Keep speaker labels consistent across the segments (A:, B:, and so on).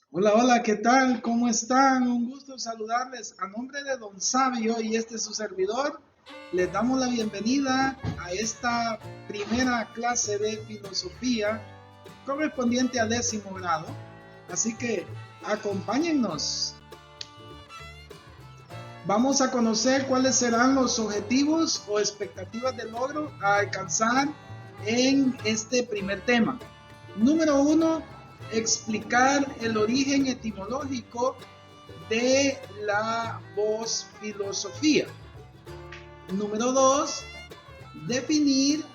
A: Hola, hola, ¿qué tal? ¿Cómo están? Un gusto saludarles a nombre de Don Sabio y este es su servidor. Les damos la bienvenida a esta primera clase de filosofía correspondiente a 10º grado. Así que acompáñennos. Vamos a conocer cuáles serán los objetivos o expectativas de logro a alcanzar en este primer tema. Número uno, explicar el origen etimológico de la voz filosofía. Número dos, definir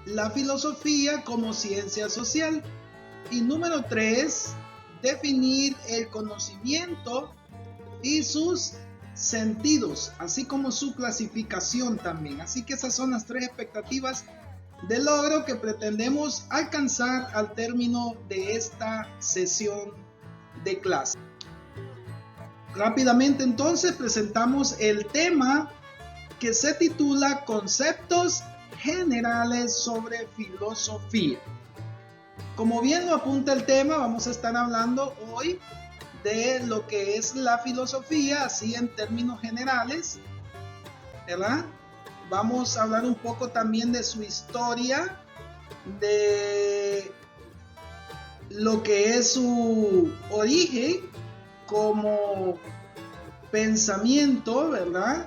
A: la filosofía como ciencia social. Y número tres, definir el conocimiento y sus sentidos, así como su clasificación también. Así que esas son las tres expectativas de logro que pretendemos alcanzar al término de esta sesión de clase. Rápidamente entonces presentamos el tema que se titula Conceptos generales sobre filosofía. Como bien lo apunta el tema, vamos a estar hablando hoy de lo que es la filosofía, así en términos generales, ¿verdad? Vamos a hablar un poco también de su historia, de lo que es su origen como pensamiento, ¿verdad?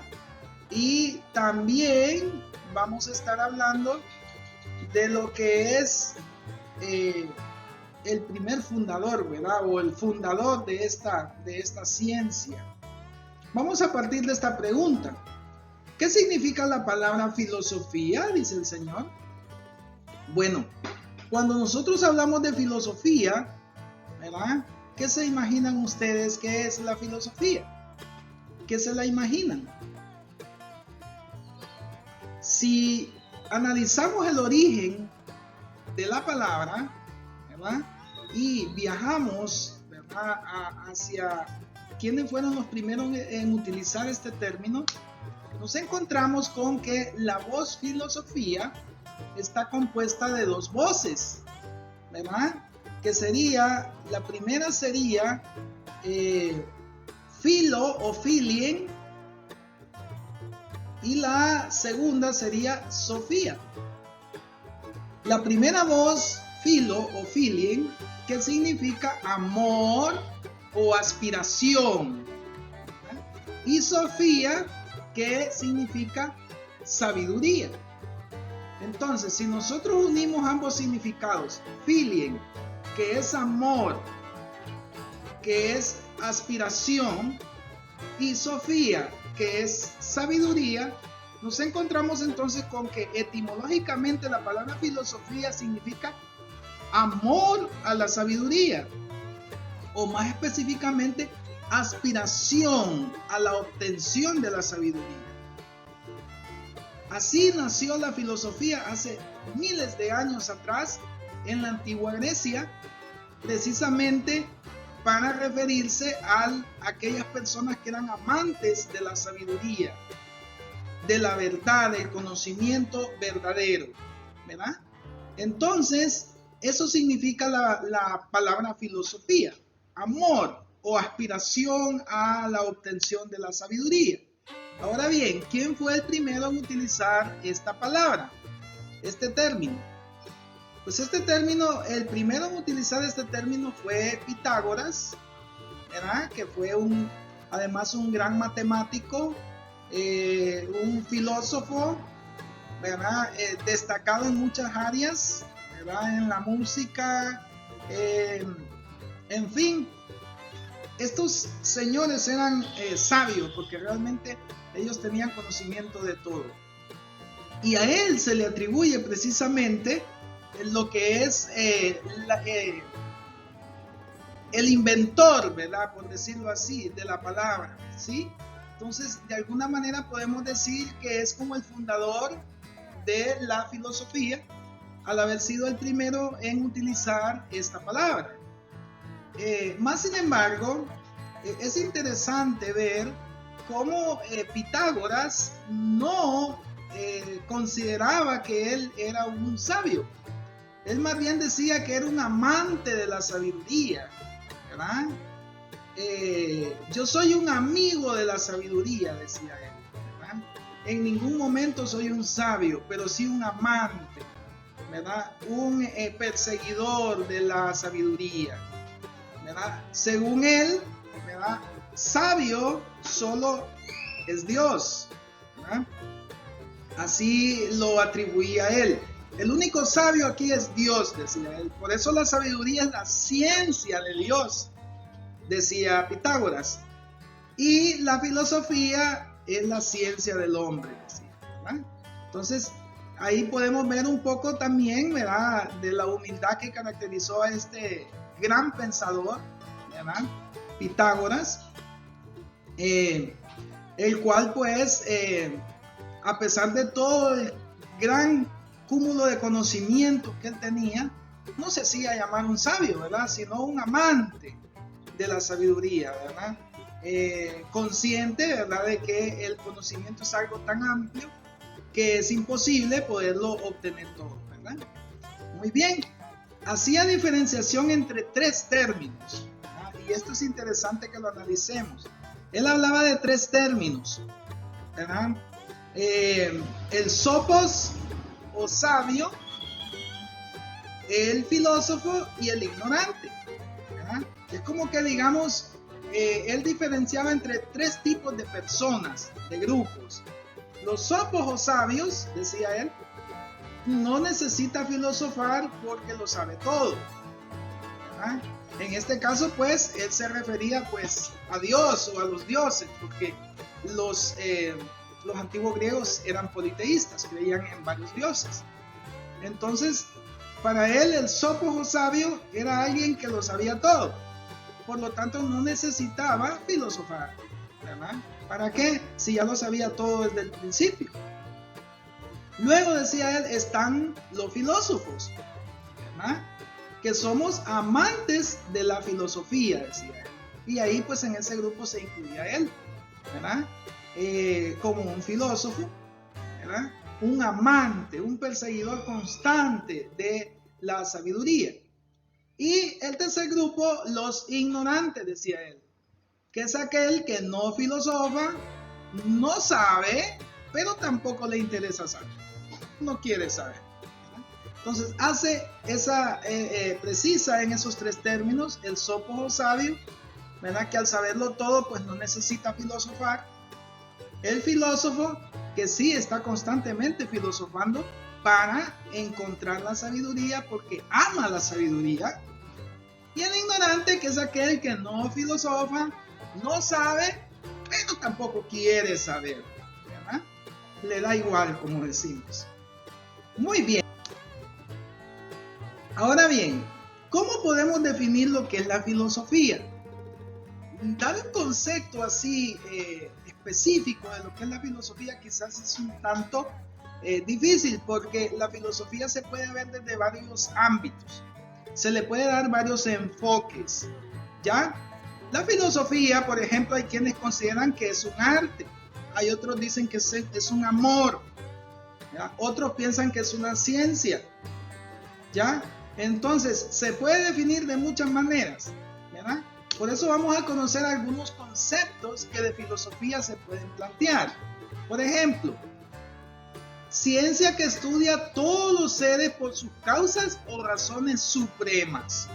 A: Y también vamos a estar hablando de lo que es el primer fundador, ¿verdad? O el fundador de esta ciencia. Vamos a partir de esta pregunta. ¿Qué significa la palabra filosofía? Dice el Señor. Bueno, cuando nosotros hablamos de filosofía, ¿verdad? ¿Qué se imaginan ustedes que es la filosofía? ¿Qué se la imaginan? Si analizamos el origen de la palabra, ¿verdad? Y viajamos, ¿verdad? Hacia quiénes fueron los primeros en utilizar este término, nos encontramos con que la voz filosofía está compuesta de dos voces, ¿verdad? Que sería, la primera sería filo o filien, y la segunda sería Sofía. La primera voz, filo o filien, que significa amor o aspiración. Y Sofía, que significa sabiduría. Entonces, si nosotros unimos ambos significados, filien, que es amor, que es aspiración, y Sofía, que es sabiduría, nos encontramos entonces con que etimológicamente la palabra filosofía significa amor a la sabiduría, o más específicamente, aspiración a la obtención de la sabiduría. Así nació la filosofía hace miles de años atrás en la antigua Grecia, precisamente para referirse a aquellas personas que eran amantes de la sabiduría, de la verdad, del conocimiento verdadero, ¿verdad? Entonces, eso significa la palabra filosofía, amor o aspiración a la obtención de la sabiduría. Ahora bien, ¿quién fue el primero en utilizar esta palabra, este término? Pues este término, el primero en utilizar este término fue Pitágoras, ¿verdad? Que fue además un gran matemático, un filósofo, ¿verdad? Destacado en muchas áreas, ¿verdad? En la música, en fin, estos señores eran sabios porque realmente ellos tenían conocimiento de todo. Y a él se le atribuye precisamente lo que es el inventor, ¿verdad? Por decirlo así, de la palabra, ¿sí? Entonces, de alguna manera podemos decir que es como el fundador de la filosofía al haber sido el primero en utilizar esta palabra. Más sin embargo, es interesante ver cómo Pitágoras no consideraba que él era un sabio. Él más bien decía que era un amante de la sabiduría, ¿verdad? Yo soy un amigo de la sabiduría, decía él, ¿verdad? En ningún momento soy un sabio, pero sí un amante, ¿verdad? Un perseguidor de la sabiduría, ¿verdad? Según él, ¿verdad? Sabio solo es Dios, ¿verdad? Así lo atribuía él. El único sabio aquí es Dios, decía él. Por eso la sabiduría es la ciencia de Dios, decía Pitágoras. Y la filosofía es la ciencia del hombre, decía, ¿verdad? Entonces, ahí podemos ver un poco también, ¿verdad?, de la humildad que caracterizó a este gran pensador, ¿verdad?, Pitágoras, el cual pues, a pesar de todo el gran cúmulo de conocimiento que él tenía, no se hacía llamar un sabio, ¿verdad?, sino un amante de la sabiduría, ¿verdad?, consciente, ¿verdad?, de que el conocimiento es algo tan amplio que es imposible poderlo obtener todo, ¿verdad? Muy bien, hacía diferenciación entre tres términos, ¿verdad? Y esto es interesante que lo analicemos. Él hablaba de tres términos, ¿verdad? El sopos o sabio, el filósofo y el ignorante, ¿verdad? Es como que digamos, él diferenciaba entre tres tipos de personas, de grupos. Los sopos o sabios, decía él, no necesita filosofar porque lo sabe todo, ¿verdad? En este caso, pues, él se refería, pues, a Dios o a los dioses, porque los antiguos griegos eran politeístas, creían en varios dioses. Entonces, para él, el sopos o sabio era alguien que lo sabía todo. Por lo tanto, no necesitaba filosofar, ¿verdad? ¿Para qué? Si ya lo sabía todo desde el principio. Luego, decía él, están los filósofos, ¿verdad?, que somos amantes de la filosofía, decía él. Y ahí, pues, en ese grupo se incluía él, ¿verdad? Como un filósofo, ¿verdad?, un amante, un perseguidor constante de la sabiduría. Y el tercer grupo, los ignorantes, decía él, que es aquel que no filosofa, no sabe, pero tampoco le interesa saber, no quiere saber. Entonces hace esa, precisa en esos tres términos, el sopos o sabio, ¿verdad?, que al saberlo todo, pues no necesita filosofar. El filósofo, que sí está constantemente filosofando para encontrar la sabiduría, porque ama la sabiduría. Y el ignorante, que es aquel que no filosofa, no sabe, pero tampoco quiere saber, ¿verdad? Le da igual, como decimos. Muy bien. Ahora bien, ¿cómo podemos definir lo que es la filosofía? Dar un concepto así específico de lo que es la filosofía quizás es un tanto difícil, porque la filosofía se puede ver desde varios ámbitos. Se le puede dar varios enfoques, ¿ya? La filosofía, por ejemplo, hay quienes consideran que es un arte, hay otros dicen que es un amor, ¿ya? Otros piensan que es una ciencia, ¿ya? Entonces, se puede definir de muchas maneras, ¿verdad? Por eso vamos a conocer algunos conceptos que de filosofía se pueden plantear. Por ejemplo, ciencia que estudia todos los seres por sus causas o razones supremas,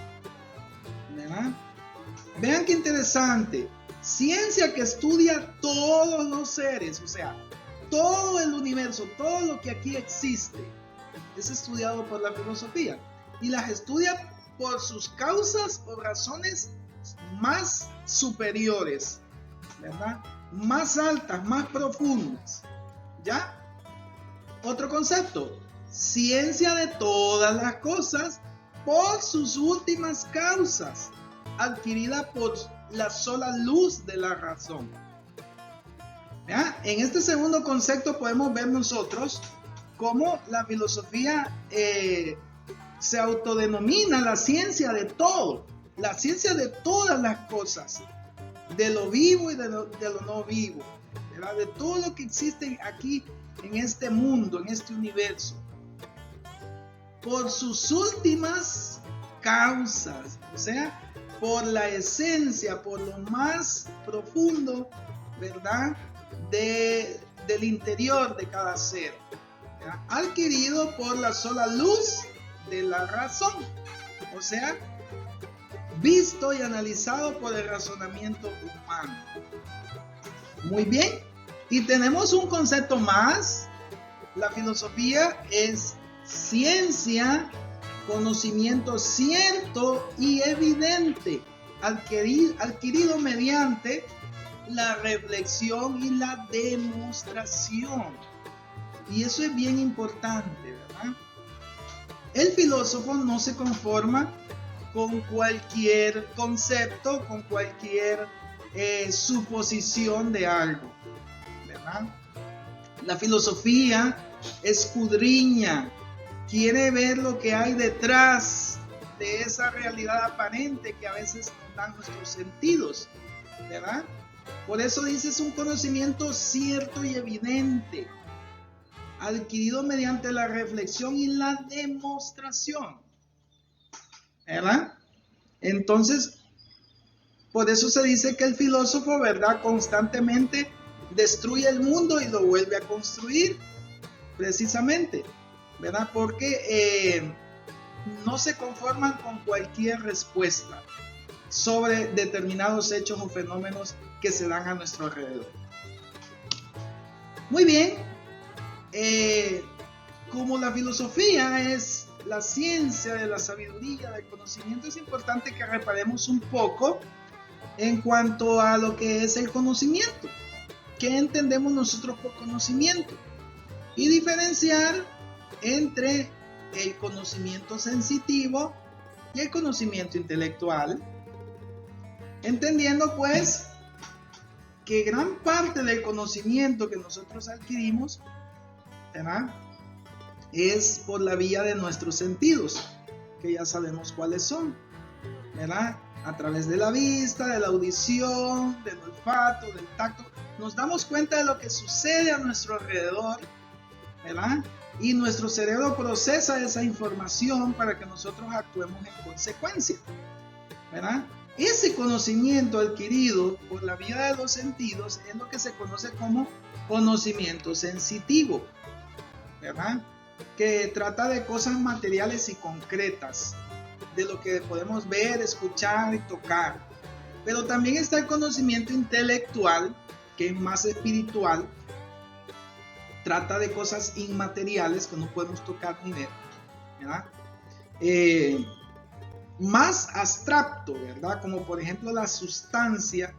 A: ¿verdad? Vean qué interesante. Ciencia que estudia todos los seres, o sea, todo el universo, todo lo que aquí existe, es estudiado por la filosofía. Y las estudia por sus causas o razones más superiores, ¿verdad?, más altas, más profundas, ¿ya? Otro concepto, ciencia de todas las cosas por sus últimas causas, adquirida por la sola luz de la razón. ¿Ya? En este segundo concepto podemos ver nosotros cómo la filosofía se autodenomina la ciencia de todo, la ciencia de todas las cosas, de lo vivo y de lo no vivo, ¿verdad?, de todo lo que existe aquí en este mundo, en este universo, por sus últimas causas, o sea, por la esencia, por lo más profundo, ¿verdad? Del interior de cada ser, ¿verdad? Adquirido por la sola luz de la razón, o sea, visto y analizado por el razonamiento humano. Muy bien, y tenemos un concepto más. La filosofía es ciencia, conocimiento cierto y evidente, adquirido mediante la reflexión y la demostración. Y eso es bien importante, ¿verdad? El filósofo no se conforma con cualquier concepto, con cualquier suposición de algo, ¿verdad? La filosofía escudriña, quiere ver lo que hay detrás de esa realidad aparente que a veces nos dan nuestros sentidos, ¿verdad? Por eso dice, es un conocimiento cierto y evidente, adquirido mediante la reflexión y la demostración, ¿verdad? Entonces, por eso se dice que el filósofo, ¿verdad?, constantemente destruye el mundo y lo vuelve a construir, precisamente, ¿verdad? Porque no se conforman con cualquier respuesta sobre determinados hechos o fenómenos que se dan a nuestro alrededor. Muy bien, como la filosofía es la ciencia de la sabiduría, del conocimiento, es importante que reparemos un poco en cuanto a lo que es el conocimiento. ¿Qué entendemos nosotros por conocimiento? Y diferenciar entre el conocimiento sensitivo y el conocimiento intelectual, entendiendo pues que gran parte del conocimiento que nosotros adquirimos, ¿verdad?, es por la vía de nuestros sentidos, que ya sabemos cuáles son, ¿verdad? A través de la vista, de la audición, del olfato, del tacto, nos damos cuenta de lo que sucede a nuestro alrededor, ¿verdad? Y nuestro cerebro procesa esa información para que nosotros actuemos en consecuencia, ¿verdad? Ese conocimiento adquirido por la vía de los sentidos es lo que se conoce como conocimiento sensitivo, ¿verdad? Que trata de cosas materiales y concretas, de lo que podemos ver, escuchar y tocar. Pero también está el conocimiento intelectual, que es más espiritual, trata de cosas inmateriales que no podemos tocar ni ver, ¿verdad? Más abstracto, ¿verdad? Como por ejemplo la sustancia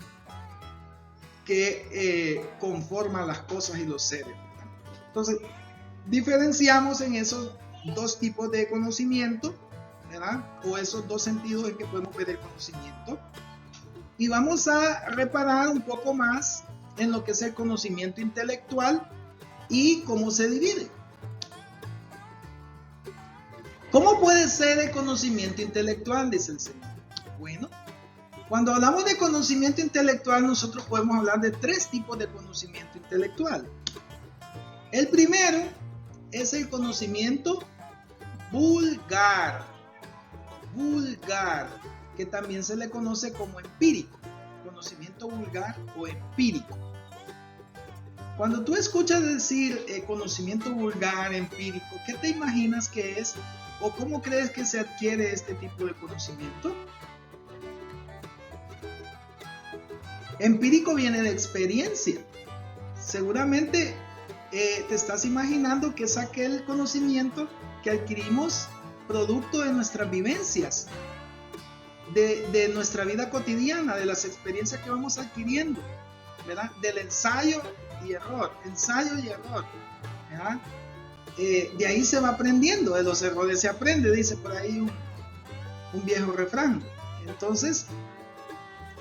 A: que conforma las cosas y los seres, ¿verdad? Entonces, diferenciamos en esos dos tipos de conocimiento, ¿verdad? O esos dos sentidos en que podemos ver el conocimiento. Y vamos a reparar un poco más en lo que es el conocimiento intelectual y cómo se divide. ¿Cómo puede ser el conocimiento intelectual?, dice el Señor. Bueno, cuando hablamos de conocimiento intelectual, nosotros podemos hablar de tres tipos de conocimiento intelectual. El primero es el conocimiento vulgar, que también se le conoce como empírico, conocimiento vulgar o empírico. Cuando tú escuchas decir conocimiento vulgar, empírico, ¿qué te imaginas que es o cómo crees que se adquiere este tipo de conocimiento? Empírico viene de experiencia. Seguramente te estás imaginando que es aquel conocimiento que adquirimos producto de nuestras vivencias, de nuestra vida cotidiana, de las experiencias que vamos adquiriendo, ¿verdad? Del ensayo y error, ¿verdad? De ahí se va aprendiendo, de los errores se aprende, dice por ahí un viejo refrán. Entonces,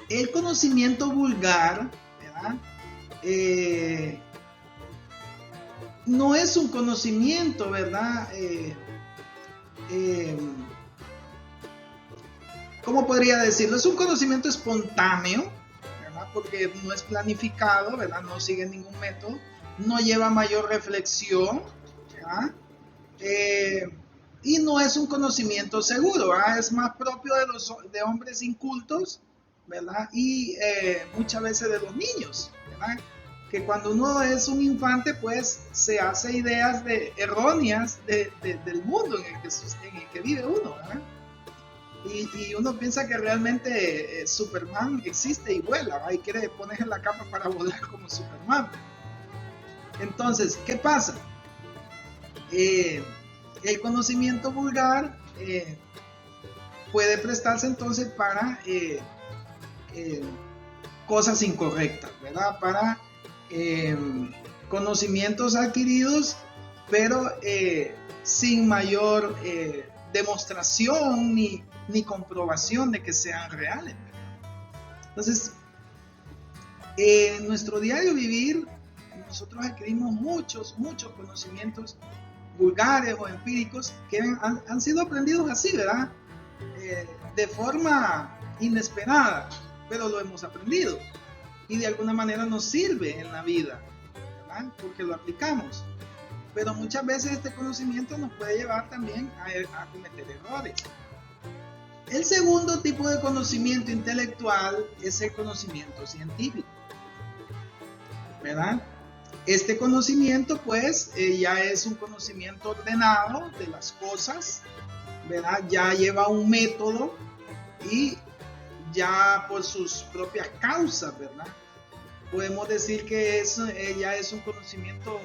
A: el conocimiento vulgar, ¿verdad?, no es un conocimiento, ¿verdad? ¿Cómo podría decirlo? Es un conocimiento espontáneo, ¿verdad? Porque no es planificado, ¿verdad? No sigue ningún método, no lleva mayor reflexión, ¿verdad? Y no es un conocimiento seguro, ¿verdad? Es más propio de hombres incultos, ¿verdad? Y muchas veces de los niños, ¿verdad? Que cuando uno es un infante, pues se hace ideas erróneas del mundo en el que vive uno, ¿verdad? Y uno piensa que realmente Superman existe y vuela, ¿verdad? Y quiere ponerse la capa para volar como Superman. Entonces, ¿qué pasa? El conocimiento vulgar puede prestarse entonces para cosas incorrectas, ¿verdad? Para conocimientos adquiridos, pero sin mayor demostración ni comprobación de que sean reales, ¿verdad? Entonces, en nuestro diario vivir, nosotros adquirimos muchos conocimientos vulgares o empíricos que han sido aprendidos así, ¿verdad? De forma inesperada, pero lo hemos aprendido y de alguna manera nos sirve en la vida, ¿verdad? Porque lo aplicamos. Pero muchas veces este conocimiento nos puede llevar también a cometer errores. El segundo tipo de conocimiento intelectual es el conocimiento científico, ¿verdad? Este conocimiento, pues, ya es un conocimiento ordenado de las cosas, ¿verdad? Ya lleva un método y ya por sus propias causas, ¿verdad? Podemos decir que ya es un conocimiento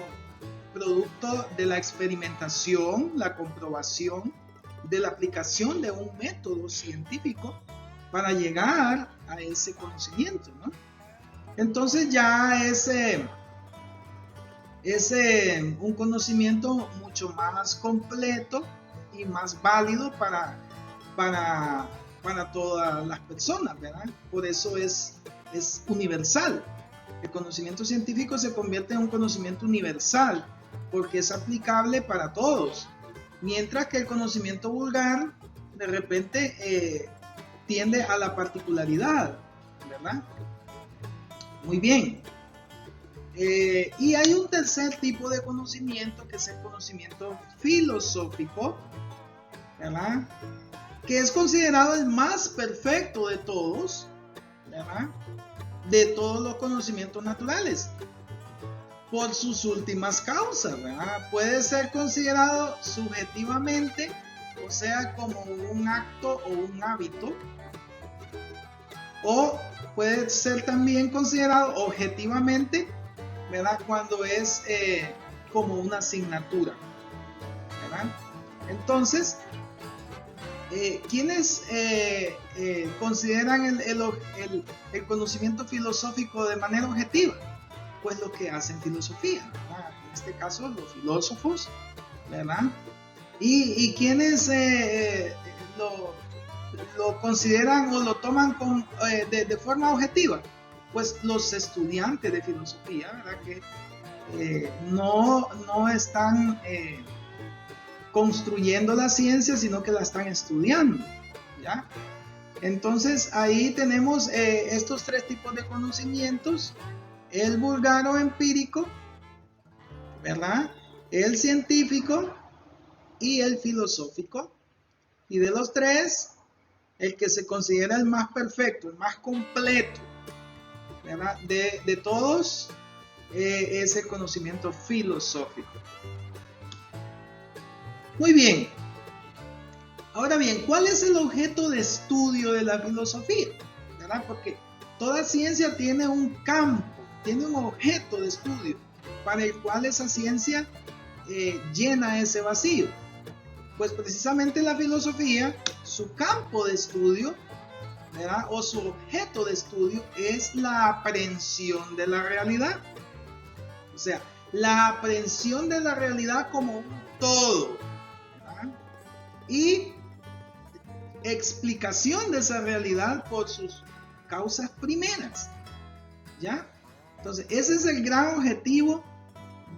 A: producto de la experimentación, la comprobación, de la aplicación de un método científico para llegar a ese conocimiento, ¿no? Entonces ya es un conocimiento mucho más completo y más válido para todas las personas, ¿verdad? Por eso es universal. El conocimiento científico se convierte en un conocimiento universal porque es aplicable para todos, mientras que el conocimiento vulgar de repente tiende a la particularidad, ¿verdad? Muy bien. Y hay un tercer tipo de conocimiento que es el conocimiento filosófico, ¿verdad? Que es considerado el más perfecto de todos, ¿verdad? De todos los conocimientos naturales, por sus últimas causas, ¿verdad? Puede ser considerado subjetivamente, o sea, como un acto o un hábito, o puede ser también considerado objetivamente, ¿verdad? Cuando es como una asignatura, ¿verdad? Entonces, ¿quiénes consideran el conocimiento filosófico de manera objetiva? Pues los que hacen filosofía, ¿verdad? En este caso los filósofos, ¿verdad? Y quienes lo consideran o lo toman de forma objetiva, pues los estudiantes de filosofía, ¿verdad? Que no están construyendo la ciencia, sino que la están estudiando, ¿ya? Entonces ahí tenemos estos tres tipos de conocimientos: el vulgar o empírico, ¿verdad? El científico y el filosófico. Y de los tres, el que se considera el más perfecto, el más completo, ¿verdad? De todos es el conocimiento filosófico. Muy bien. Ahora bien, ¿cuál es el objeto de estudio de la filosofía? ¿Verdad? Porque toda ciencia tiene un campo, tiene un objeto de estudio para el cual esa ciencia llena ese vacío. Pues precisamente la filosofía, su campo de estudio, ¿verdad? O su objeto de estudio es la aprehensión de la realidad. O sea, la aprehensión de la realidad como un todo, ¿verdad? Y explicación de esa realidad por sus causas primeras, ¿ya? Entonces, ese es el gran objetivo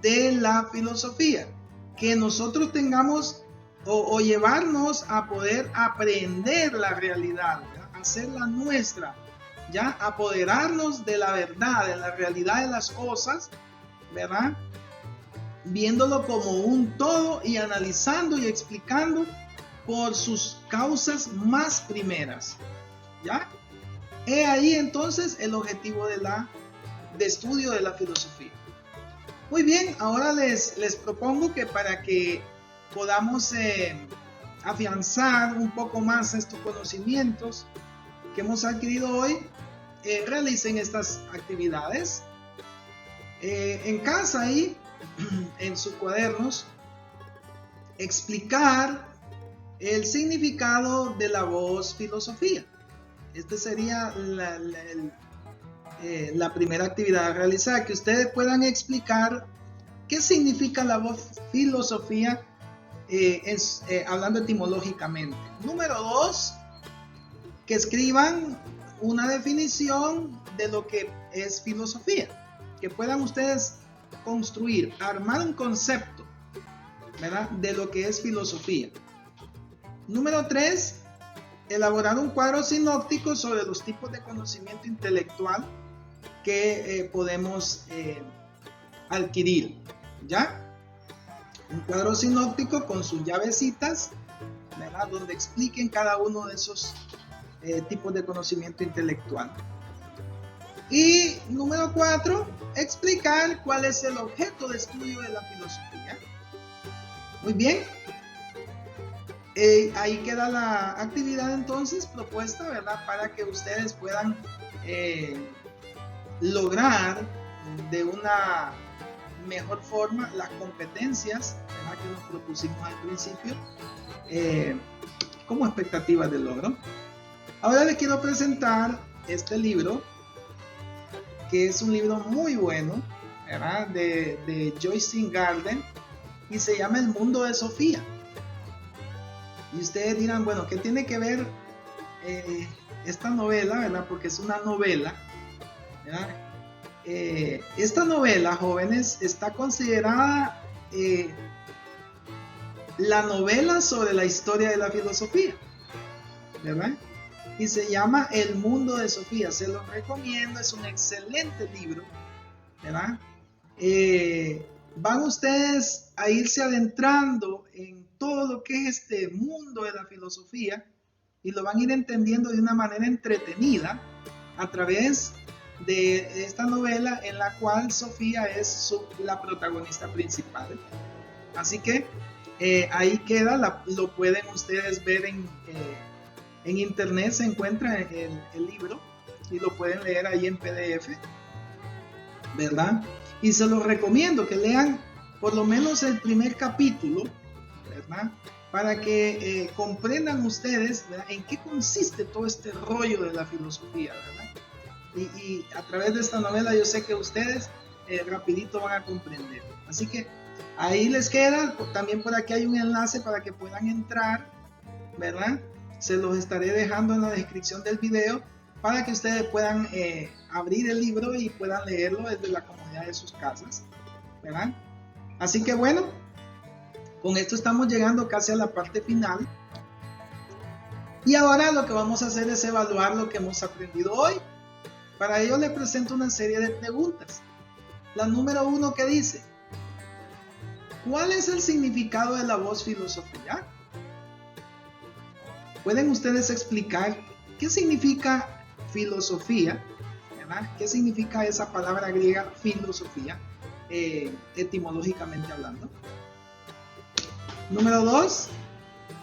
A: de la filosofía, que nosotros tengamos o llevarnos a poder aprender la realidad, ¿verdad? Hacerla nuestra, ¿ya? Apoderarnos de la verdad, de la realidad de las cosas, ¿verdad? viéndolo como un todo y analizando y explicando por sus causas más primeras. ¿Ya? He ahí entonces el objetivo de estudio de la filosofía. Muy bien, ahora les propongo que para que podamos afianzar un poco más estos conocimientos que hemos adquirido hoy, realicen estas actividades en casa ahí, en sus cuadernos, explicar el significado de la voz filosofía. Esta sería la primera actividad a realizar, que ustedes puedan explicar qué significa la voz filosofía, hablando etimológicamente. Número 2, que escriban una definición de lo que es filosofía, que puedan ustedes construir, armar un concepto, ¿verdad?, de lo que es filosofía. Número 3, elaborar un cuadro sinóptico sobre los tipos de conocimiento intelectual que podemos adquirir, ¿ya? Un cuadro sinóptico con sus llavecitas, ¿verdad?, donde expliquen cada uno de esos tipos de conocimiento intelectual. Y número 4, explicar cuál es el objeto de estudio de la filosofía. Muy bien. Ahí queda la actividad entonces propuesta, ¿verdad?, para que ustedes puedan lograr de una mejor forma las competencias, ¿verdad?, que nos propusimos al principio como expectativas de logro. Ahora les quiero presentar este libro, que es un libro muy bueno, ¿verdad?, de Joyce Gardner, y se llama El mundo de Sofía. Y ustedes dirán, bueno, ¿qué tiene que ver esta novela, ¿verdad?, porque es una novela, ¿verdad? Esta novela, jóvenes, está considerada la novela sobre la historia de la filosofía, ¿verdad? Y se llama El mundo de Sofía. Se los recomiendo, es un excelente libro, ¿verdad? Van ustedes a irse adentrando en todo lo que es este mundo de la filosofía y lo van a ir entendiendo de una manera entretenida a través de esta novela, en la cual Sofía es la protagonista principal. Así que ahí queda, lo pueden ustedes ver en internet, se encuentra el libro y lo pueden leer ahí en PDF, ¿verdad? Y se los recomiendo que lean por lo menos el primer capítulo, ¿verdad?, para que comprendan ustedes, ¿verdad?, en qué consiste todo este rollo de la filosofía, ¿verdad? Y a través de esta novela yo sé que ustedes rapidito van a comprender. Así que ahí les queda, también por aquí hay un enlace para que puedan entrar, ¿verdad? Se los estaré dejando en la descripción del video para que ustedes puedan abrir el libro y puedan leerlo desde la comodidad de sus casas, ¿verdad? Así que bueno, con esto estamos llegando casi a la parte final. Y ahora lo que vamos a hacer es evaluar lo que hemos aprendido hoy. Para ello les presento una serie de preguntas. La número 1, que dice: ¿cuál es el significado de la voz filosofía? ¿Pueden ustedes explicar qué significa filosofía, ¿verdad? ¿Qué significa esa palabra griega filosofía, etimológicamente hablando? Número 2,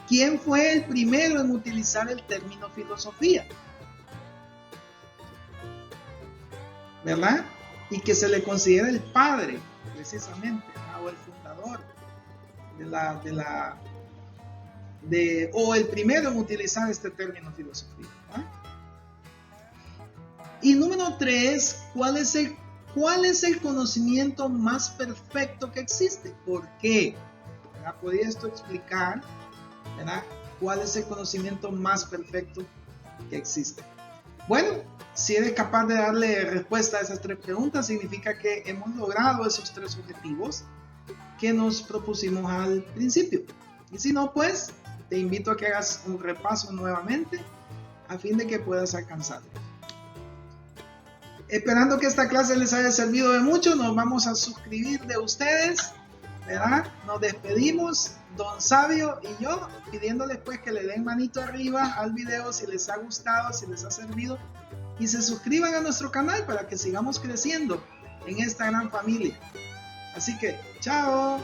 A: ¿quién fue el primero en utilizar el término filosofía? ¿Verdad? Y que se le considera el padre, precisamente, ¿verdad?, o el fundador o el primero en utilizar este término filosofía, ¿verdad? Y número 3, ¿cuál es el conocimiento más perfecto que existe? ¿Por qué? ¿Verdad? ¿Podría esto explicar, ¿verdad?, cuál es el conocimiento más perfecto que existe? Bueno, si eres capaz de darle respuesta a esas 3 preguntas, significa que hemos logrado esos 3 objetivos que nos propusimos al principio. Y si no, pues te invito a que hagas un repaso nuevamente a fin de que puedas alcanzarlo. Esperando que esta clase les haya servido de mucho, nos vamos a suscribir de ustedes ¿verdad? Nos despedimos, don Sabio y yo, pidiéndoles pues que le den manito arriba al video si les ha gustado, si les ha servido, y se suscriban a nuestro canal para que sigamos creciendo en esta gran familia. Así que, chao.